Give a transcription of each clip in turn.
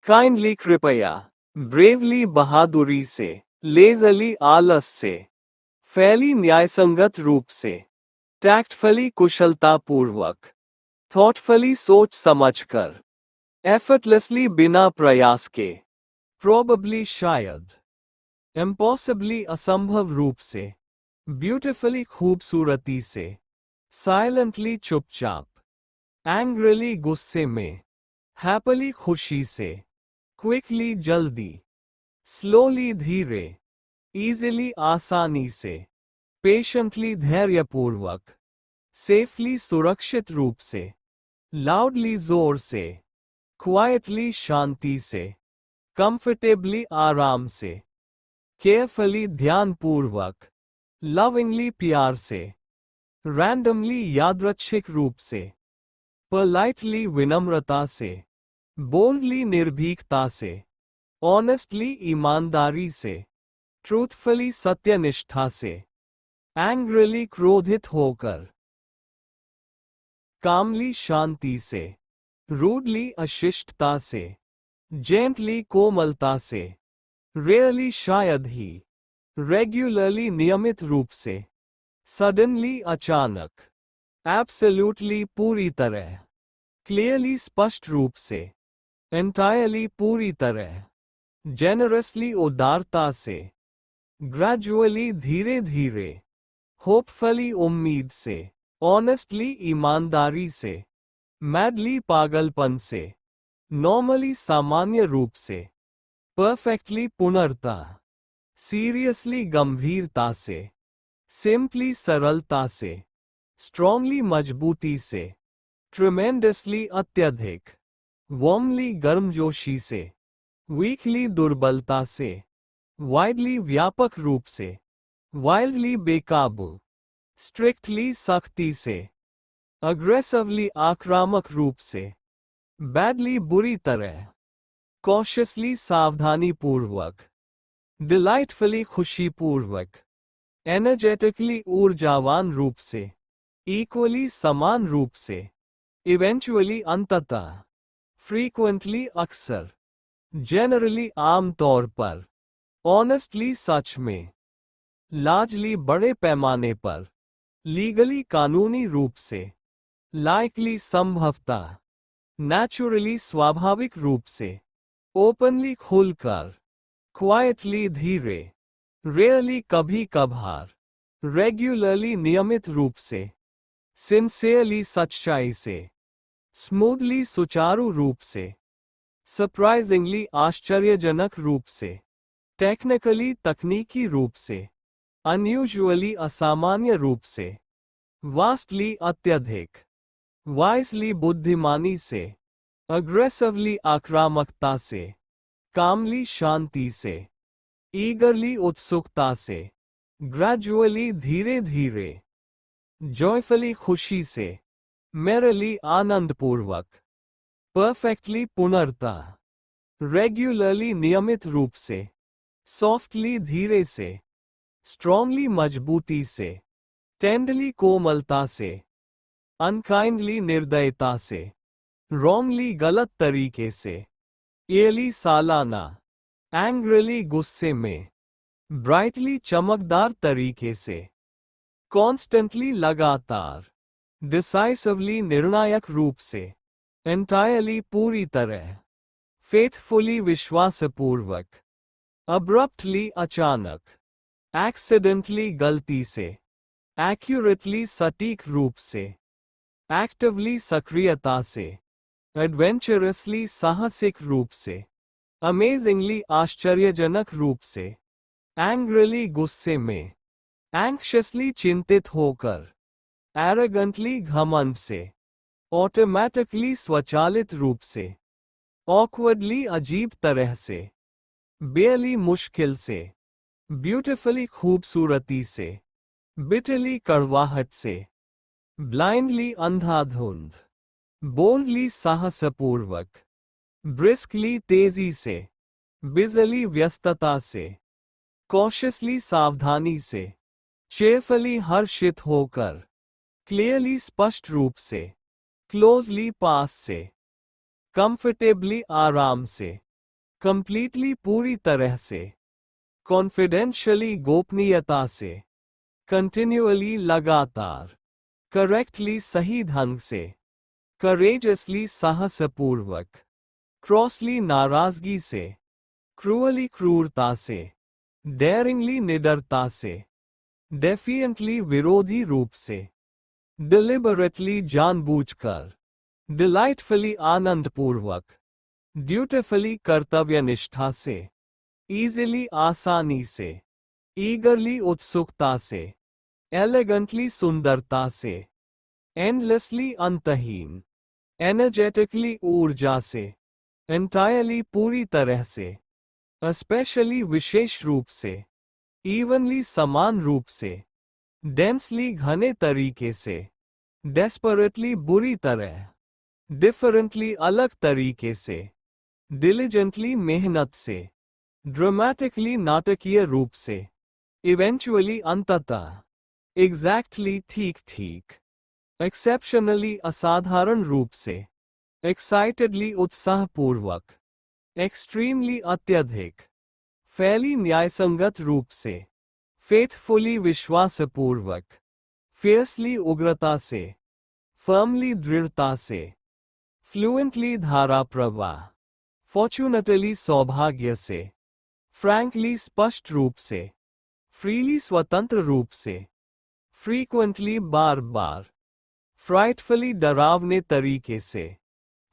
kindly कृपया, bravely बहादुरी से, लेजली आलस से, फैली न्यायसंगत रूप से, टैक्टफली कुशलतापूर्वक, थॉटफुली सोच समझकर, एफर्टलेसली बिना प्रयास के, प्रोबेबली शायद, इम्पॉसिबली असंभव रूप से, ब्यूटिफुली खूबसूरती से, साइलेंटली चुपचाप, एंग्रिली गुस्से में, हैप्पीली खुशी से, क्विकली जल्दी, स्लोली धीरे, इजीली आसानी से, पेशेंटली धैर्यपूर्वक, सेफली सुरक्षित रूप से, लाउडली जोर से, क्वाइटली शांति से, कंफर्टेबली आराम से, केयरफुली ध्यानपूर्वक, लविंगली प्यार से, रैंडमली यादृच्छिक रूप से, पोलाइटली विनम्रता से, बोल्डली निर्भीकता से, ऑनेस्टली ईमानदारी से, ट्रूथफुली सत्यनिष्ठा से, एंग्रिली क्रोधित होकर, कामली शांति से, रूडली अशिष्टता से, जेंटली कोमलता से, रेयरली शायद ही, रेगुलरली नियमित रूप से, सडनली अचानक, एब्सोल्यूटली पूरी तरह, क्लियरली स्पष्ट रूप से, एंटायरली पूरी तरह, जेनरसली उदारता से, ग्रेजुअली धीरे धीरे, होपफुली उम्मीद से, ऑनेस्टली ईमानदारी से, मैडली पागलपन से, नॉर्मली सामान्य रूप से, परफेक्टली पुनर्ता, सीरियसली गंभीरता से, सिंपली सरलता से, स्ट्रॉन्गली मजबूती से, ट्रिमेंडसली अत्यधिक, वार्मली गर्मजोशी से, वीकली दुर्बलता से, वाइडली व्यापक रूप से, वाइल्डली बेकाबू, स्ट्रिक्टली सख्ती से, अग्रेसिवली आक्रामक रूप से, बैडली बुरी तरह, कॉशियसली सावधानीपूर्वक, डिलाइटफुली खुशीपूर्वक, एनर्जेटिकली ऊर्जावान रूप से, इक्वली समान रूप से, इवेंचुअली अंततः, फ्रीक्वेंटली अक्सर, जनरली आमतौर पर, ऑनेस्टली सच में, लार्जली बड़े पैमाने पर, लीगली कानूनी रूप से, लाइकली संभवतः, नेचुरली स्वाभाविक रूप से, ओपनली खुलकर, क्वाइटली धीरे, रेयरली कभी कभार, रेगुलरली नियमित रूप से, सिंसियरली सच्चाई से, स्मूथली सुचारू रूप से, सरप्राइजिंगली आश्चर्यजनक रूप से, टेक्निकली तकनीकी रूप से, अनयूजुअली असामान्य रूप से, वास्टली अत्यधिक, वाइसली बुद्धिमानी से, अग्रेसिवली आक्रामकता से, कामली शांति से, ईगरली उत्सुकता से, ग्रेजुअली धीरे धीरे, जॉयफुली खुशी से, मेरली आनंदपूर्वक, परफेक्टली पुनर्ता, रेगुलरली नियमित रूप से, सॉफ्टली धीरे से, स्ट्रॉन्गली मजबूती से, टेंडरली कोमलता से, अनकाइंडली निर्दयता से, रॉन्गली गलत तरीके से, ईयरली सालाना, एंग्रिली गुस्से में, ब्राइटली चमकदार तरीके से, कॉन्स्टेंटली लगातार, डिसाइसिवली निर्णायक रूप से, एंटायरली पूरी तरह, फेथफुली विश्वासपूर्वक, अब्रप्टली अचानक, एक्सीडेंटली गलती से, एक्यूरेटली सटीक रूप से, एक्टिवली सक्रियता से, एडवेंचरसली साहसिक रूप से, अमेजिंगली आश्चर्यजनक रूप से, एंग्रिली गुस्से में, एंक्शसली चिंतित होकर, एरोगेंटली घमंड से, ऑटोमैटिकली स्वचालित रूप से, ऑकवर्डली अजीब तरह से, बेयरली मुश्किल से, ब्यूटिफुली खूबसूरती से, बिटरली कड़वाहट से, ब्लाइंडली अंधाधुंध, बोल्डली साहसपूर्वक, ब्रिस्कली तेजी से, बिजली व्यस्तता से, कॉशियसली सावधानी से, चेयरफुली हर्षित होकर, क्लियरली स्पष्ट रूप से, क्लोजली पास से, कंफर्टेबली आराम से, कंप्लीटली पूरी तरह से, कॉन्फिडेंशियली गोपनीयता से, कंटिन्यूअली लगातार, करेक्टली सही ढंग से, करेजसली साहसपूर्वक, क्रॉसली नाराजगी से, क्रूअली क्रूरता से, डेयरिंगली निडरता से, डेफिएंटली विरोधी रूप से, डिलिबरेटली जानबूझकर, डिलाइटफुली आनंदपूर्वक, ड्यूटीफुली कर्तव्यनिष्ठा से, इजीली आसानी से, ईगरली उत्सुकता से, एलिगेंटली सुंदरता से, एंडलेसली अंतहीन, एनर्जेटिकली ऊर्जा से, एंटायरली पूरी तरह से, स्पेशली विशेष रूप से, इवनली समान रूप से, डेंसली घने तरीके से, डेस्परेटली बुरी तरह, डिफरेंटली अलग तरीके से, डिलिजेंटली मेहनत से, ड्रामेटिकली नाटकीय रूप से, इवेंचुअली अंततः, एग्जैक्टली ठीक ठीक, एक्सेप्शनली असाधारण रूप से, एक्साइटेडली उत्साहपूर्वक, एक्सट्रीमली अत्यधिक, फैली न्यायसंगत रूप से, फेथफुली विश्वासपूर्वक, फियर्सली उग्रता से, फर्मली दृढ़ता से, फ्लुएंटली धारा प्रवाह, फॉर्चूनेटली सौभाग्य से, फ्रैंकली स्पष्ट रूप से, फ्रीली स्वतंत्र रूप से, फ्रीक्वेंटली बार बार, फ्राइटफुली डरावने तरीके से,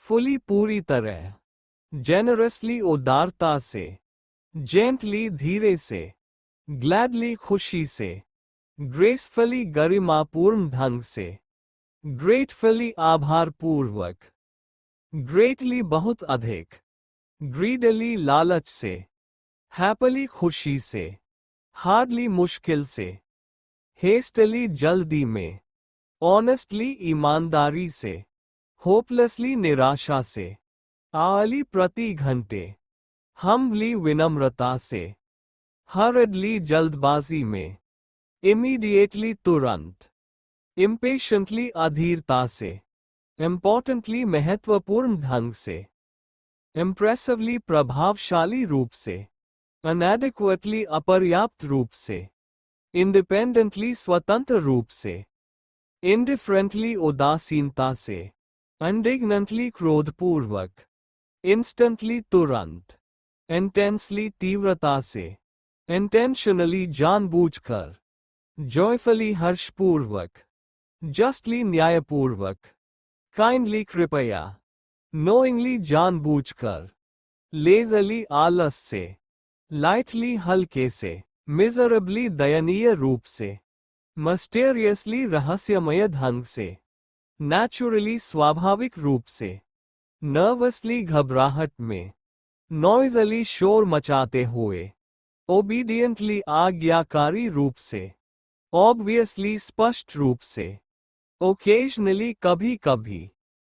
फुली पूरी तरह, जेनरसली उदारता से, जेंटली धीरे से, ग्लैडली खुशी से, ग्रेसफुली गरिमापूर्ण ढंग से, ग्रेटफुली आभारपूर्वक, ग्रेटली बहुत अधिक, ग्रीडली लालच से, हैप्पीली खुशी से, हार्डली मुश्किल से, हेस्टली जल्दी में, ऑनेस्टली ईमानदारी से, होपलेसली निराशा से, आली प्रति घंटे, हम्बली विनम्रता से, हर्रिडली जल्दबाजी में, इमीडिएटली तुरंत, इम्पेशेंटली अधीरता से, इम्पोर्टेंटली महत्वपूर्ण ढंग से, इम्प्रेसिवली प्रभावशाली रूप से, अनएडिक्वेटली अपर्याप्त रूप से, इंडिपेंडेंटली स्वतंत्र रूप से, इंडिफरेंटली उदासीनता से, इंडिग्नेंटली क्रोधपूर्वक, इंस्टेंटली तुरंत, इंटेंसली तीव्रता से, इंटेंशनली जानबूझकर, जॉयफुली हर्षपूर्वक, जस्टली न्यायपूर्वक, काइंडली कृपया, नोइंगली जानबूझकर, लेजली आलस से, लाइटली हल्के से, मिजरेबली दयनीय रूप से, मिस्टीरियसली रहस्यमय ढंग से, नेचुरली स्वाभाविक रूप से, नर्वसली घबराहट में, नॉइजली शोर मचाते हुए, ओबीडियंटली आज्ञाकारी रूप से, ऑब्वियसली स्पष्ट रूप से, ओकेजनली कभी कभी,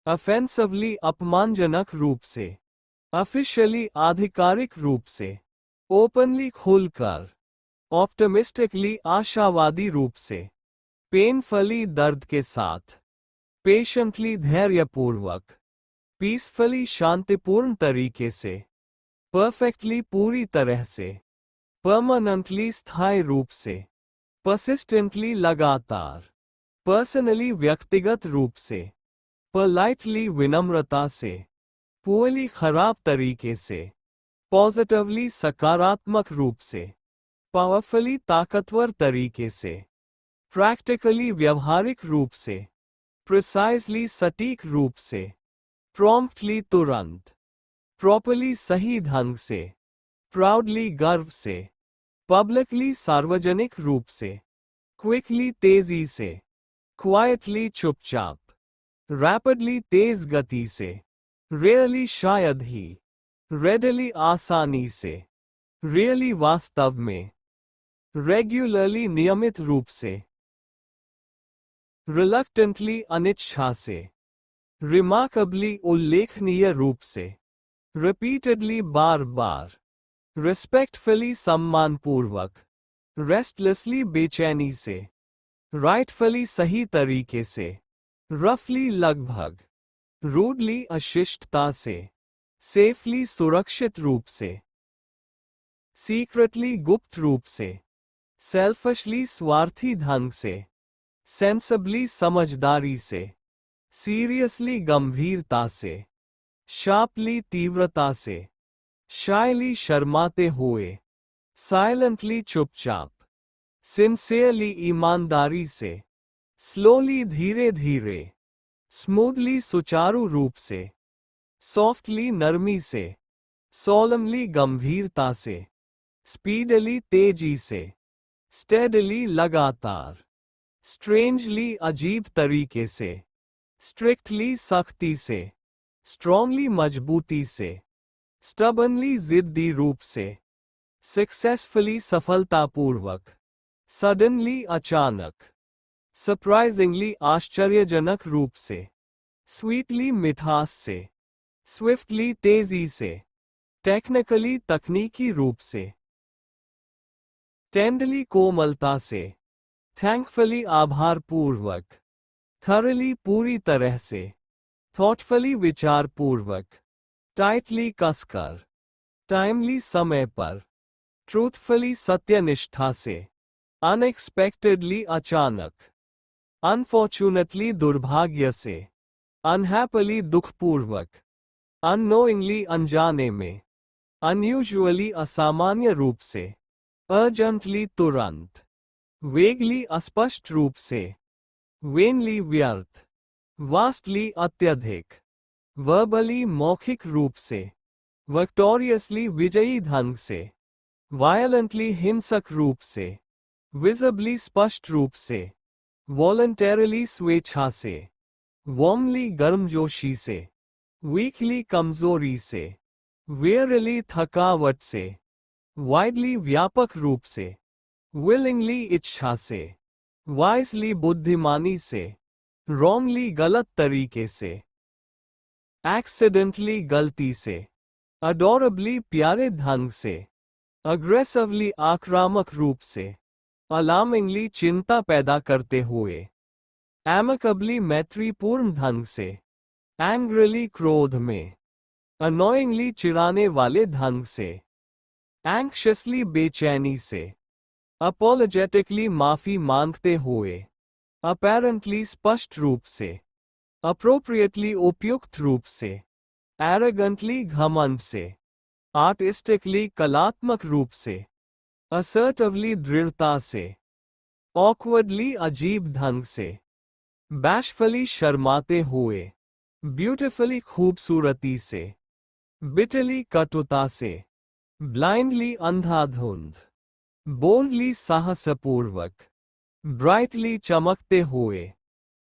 ऑफेंसिवली अपमानजनक रूप से, ऑफिशियली आधिकारिक रूप से, ओपनली खुलकर, ऑप्टिमिस्टिकली आशावादी रूप से, पेनफुली दर्द के साथ, पेशेंटली धैर्यपूर्वक, पीसफुली शांतिपूर्ण तरीके से, परफेक्टली पूरी तरह से, परमानेंटली स्थायी रूप से, परसिस्टेंटली लगातार, पर्सनली व्यक्तिगत रूप से, पोलाइटली विनम्रता से, पुअरली खराब तरीके से, पॉजिटिवली सकारात्मक रूप से, पावरफुली ताकतवर तरीके से, प्रैक्टिकली व्यवहारिक रूप से, प्रिसाइजली सटीक रूप से, प्रॉम्प्टली तुरंत, प्रॉपरली सही ढंग से, प्राउडली गर्व से, पब्लिकली सार्वजनिक रूप से, क्विकली तेजी से, क्वाइटली चुपचाप, रैपिडली तेज गति से, रेयरली शायद ही, रेडली आसानी से, रियली वास्तव में, रेगुलरली नियमित रूप से, रिलक्टेंटली अनिच्छा से, रिमार्केबली उल्लेखनीय रूप से, रिपीटेडली बार बार, रिस्पेक्टफुली सम्मानपूर्वक, रेस्टलेसली बेचैनी से, राइटफुली सही तरीके से, रफली लगभग, रूडली अशिष्टता से, सेफली सुरक्षित रूप से, सीक्रेटली गुप्त रूप से, सेल्फिशली स्वार्थी ढंग से, सेंसिबली समझदारी से, सीरियसली गंभीरता से, शार्पली तीव्रता से, शायली शर्माते हुए, साइलेंटली चुपचाप, सिंसियरली ईमानदारी से, स्लोली धीरे धीरे, स्मूथली सुचारू रूप से, सॉफ्टली नरमी से, सोलमली गंभीरता से, स्पीडली तेजी से, स्टेडली लगातार, स्ट्रेंजली अजीब तरीके से, स्ट्रिक्टली सख्ती से, स्ट्रॉन्गली मजबूती से, स्टबनली जिद्दी रूप से, सक्सेसफुली सफलतापूर्वक, सडनली अचानक, सरप्राइजिंगली आश्चर्यजनक रूप से, स्वीटली मिठास से, स्विफ्टली तेजी से, टेक्निकली तकनीकी रूप से, टेंडरली कोमलता से, थैंकफुली आभारपूर्वक, थरली पूरी तरह से, थॉटफुली विचारपूर्वक, टाइटली कसकर, टाइमली समय पर, ट्रूथफुली सत्यनिष्ठा से, अनएक्सपेक्टेडली अचानक, अनफॉर्चुनेटली दुर्भाग्य से, अनहैप्पीली दुखपूर्वक, अननोइंगली अनजाने में, अनयूजुअली असामान्य रूप से, अर्जेंटली तुरंत, वेगली अस्पष्ट रूप से, वेनली व्यर्थ, वास्टली अत्यधिक, वर्बली मौखिक रूप से, विक्टोरियसली विजयी ढंग से, वायलेंटली हिंसक रूप से, विजिबली स्पष्ट रूप से, वॉलंटरली स्वेच्छा से, वार्मली गर्मजोशी से, वीकली कमजोरी से, वेयरली थकावट से, वाइडली व्यापक रूप से, विलिंगली इच्छा से, वाइसली बुद्धिमानी से, रॉन्गली गलत तरीके से, एक्सीडेंटली गलती से, अडोरेबली प्यारे ढंग से, अग्रेसिवली आक्रामक रूप से, अलार्मिंगली चिंता पैदा करते हुए, एमिकबली मैत्रीपूर्ण ढंग से, एंग्रिली क्रोध में, अनोइंगली चिढ़ाने वाले ढंग से, एंक्शसली बेचैनी से, अपोलोजेटिकली माफी मांगते हुए, अपेरेंटली स्पष्ट रूप से, अप्रोप्रिएटली उपयुक्त रूप से, एरोगेंटली घमंड से, आर्टिस्टिकली कलात्मक रूप से, असर्टिवली दृढ़ता से, ऑकवर्डली अजीब ढंग से, बैशफुली शर्माते हुए, ब्यूटिफुली खूबसूरती से, बिटरली कटुता से, ब्लाइंडली अंधाधुंध, बोल्डली साहसपूर्वक, ब्राइटली चमकते हुए,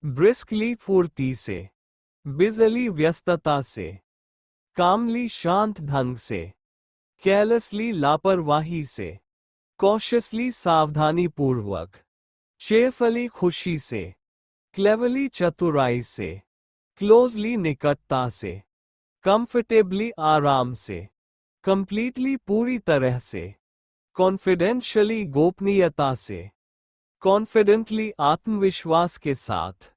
ब्रिस्कली फुर्ती से, बिजली व्यस्तता से, कामली शांत ढंग से, केयरलेसली लापरवाही से, कॉशियसली सावधानी पूर्वक, चेयरफुली खुशी से, क्लेवरली चतुराई से, क्लोजली निकटता से, कंफर्टेबली आराम से, कंप्लीटली पूरी तरह से, कॉन्फिडेंशियली गोपनीयता से, कॉन्फिडेंटली आत्मविश्वास के साथ,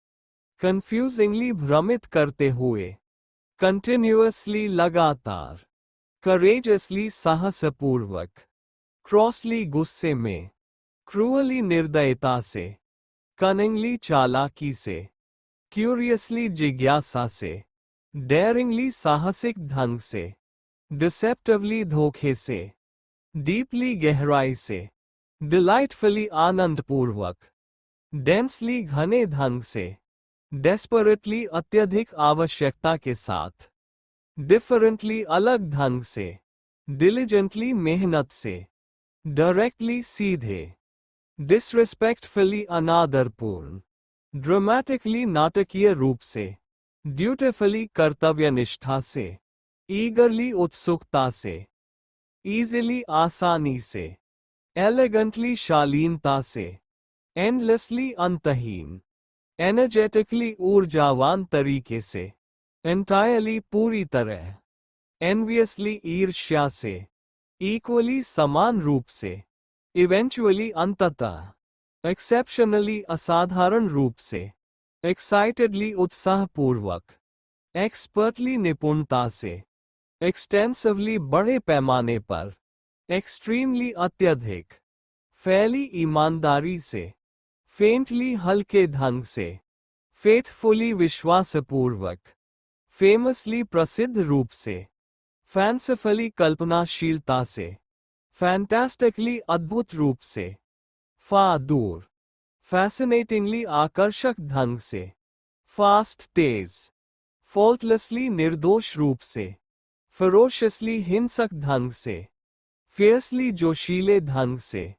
कंफ्यूजिंगली भ्रमित करते हुए, कंटिन्यूअसली लगातार, करेजसली साहसपूर्वक, क्रॉसली गुस्से में, क्रूअली निर्दयता से, कनिंगली चालाकी से, क्यूरियसली जिज्ञासा से, डेयरिंगली साहसिक ढंग से, डिसेप्टिवली धोखे से, डीपली गहराई से, डिलाइटफुली आनंदपूर्वक, डेंसली घने ढंग से, डेस्परेटली अत्यधिक आवश्यकता के साथ, डिफरेंटली अलग ढंग से, डिलिजेंटली मेहनत से, डायरेक्टली सीधे, डिसरिस्पेक्टफुली अनादरपूर्ण, ड्रामेटिकली नाटकीय रूप से, ड्यूटीफुली कर्तव्यनिष्ठा से, ईगरली उत्सुकता से, ईजिली आसानी से, एलिगेंटली शालीनता से, एंडलेसली अंतहीन, एनर्जेटिकली ऊर्जावान तरीके से, एंटायरली पूरी तरह, एनवियसली ईर्ष्या से, इक्वली समान रूप से, इवेंचुअली अंततः, एक्सेप्शनली असाधारण रूप से, एक्साइटेडली उत्साहपूर्वक, एक्सपर्टली निपुणता से, एक्सटेंसिवली बड़े पैमाने पर, एक्सट्रीमली अत्यधिक, फैली ईमानदारी से, फेंटली हल्के ढंग से, फेथफुली विश्वासपूर्वक, फेमसली प्रसिद्ध रूप से, फैंसिफुली कल्पनाशीलता से, फैंटास्टिकली अद्भुत रूप से, फा दूर, फैसिनेटिंगली आकर्षक ढंग से, फास्ट तेज, फॉल्टलेसली निर्दोष रूप से, फरोशियसली हिंसक ढंग से, फियर्सली जोशीले ढंग से,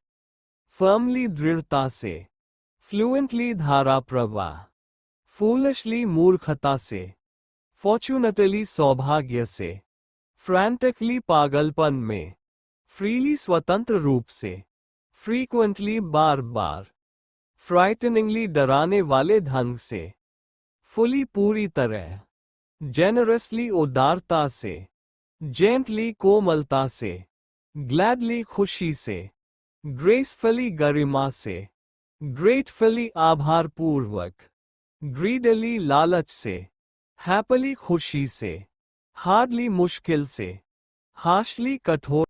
फर्मली दृढ़ता से, फ्लुएंटली धारा प्रवाह, फूलिशली मूर्खता से, फॉर्चूनेटली सौभाग्य से, फ्रैंटिकली पागलपन में, फ्रीली स्वतंत्र रूप से, फ्रीक्वेंटली बार बार, फ्राइटनिंगली डराने वाले ढंग से, फुली पूरी तरह, जेनरसली उदारता से, जेंटली कोमलता से, ग्लैडली खुशी से, ग्रेसफुली गरिमा से, ग्रेटफुली आभारपूर्वक, ग्रीडली लालच से, हैप्पीली खुशी से, हार्डली मुश्किल से, हार्शली कठोर